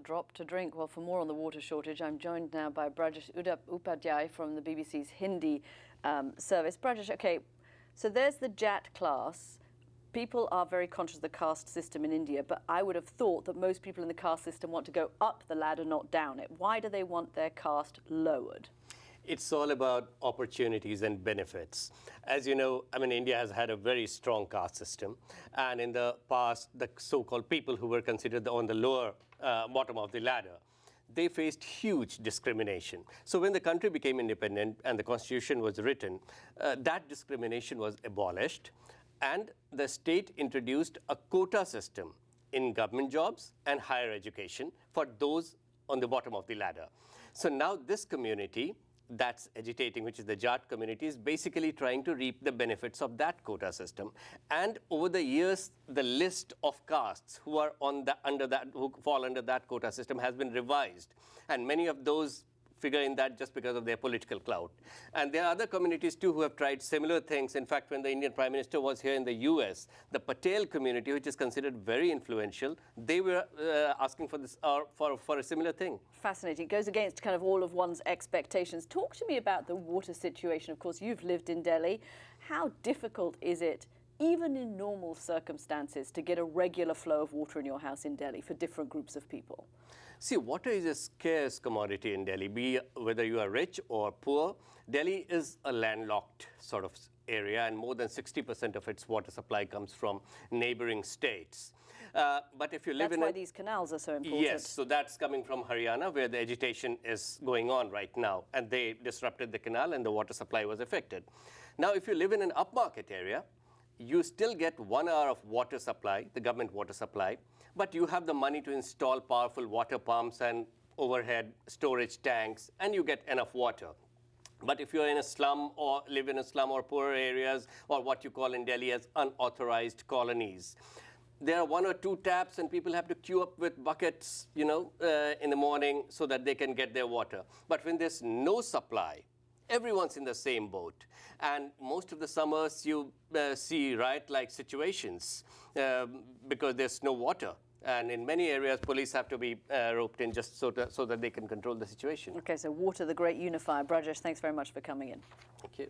drop to drink. Well, for more on the water shortage, I'm joined now by Brajesh Upadhyay from the BBC's Hindi service. Brajesh, okay, so there's the JAT class. People are very conscious of the caste system in India, but I would have thought that most people in the caste system want to go up the ladder, not down it. Why do they want their caste lowered? It's all about opportunities and benefits. As you know, I mean, India has had a very strong caste system. And in the past, the so-called people who were considered on the lower bottom of the ladder, they faced huge discrimination. So when the country became independent and the constitution was written, that discrimination was abolished. And the state introduced a quota system in government jobs and higher education for those on the bottom of the ladder. So now this community that's agitating, which is the Jat community, is basically trying to reap the benefits of that quota system. And over the years, the list of castes who are who fall under that quota system has been revised. And many of those figure in that just because of their political clout. And there are other communities too who have tried similar things. In fact, when the Indian Prime Minister was here in the US, the Patel community, which is considered very influential, they were asking for this for a similar thing. Fascinating. It goes against kind of all of one's expectations. Talk to me about the water situation. Of course, you've lived in Delhi. How difficult is it, even in normal circumstances, to get a regular flow of water in your house in Delhi for different groups of people? See, water is a scarce commodity in Delhi, whether you are rich or poor. Delhi is a landlocked sort of area, and more than 60% of its water supply comes from neighboring states. But if you live That's why these canals are so important. Yes, so that's coming from Haryana, where the agitation is going on right now. And they disrupted the canal, and the water supply was affected. Now, if you live in an upmarket area, you still get 1 hour of water supply, the government water supply, but you have the money to install powerful water pumps and overhead storage tanks, and you get enough water. But if you're in a slum or live in a slum or poorer areas, or what you call in Delhi as unauthorized colonies, there are 1 or 2 taps, and people have to queue up with buckets, in the morning so that they can get their water. But when there's no supply, everyone's in the same boat. And most of the summers you see riot-like situations because there's no water. And in many areas, police have to be roped in just so that they can control the situation. Okay, so water, the great unifier. Brajesh, thanks very much for coming in. Thank you.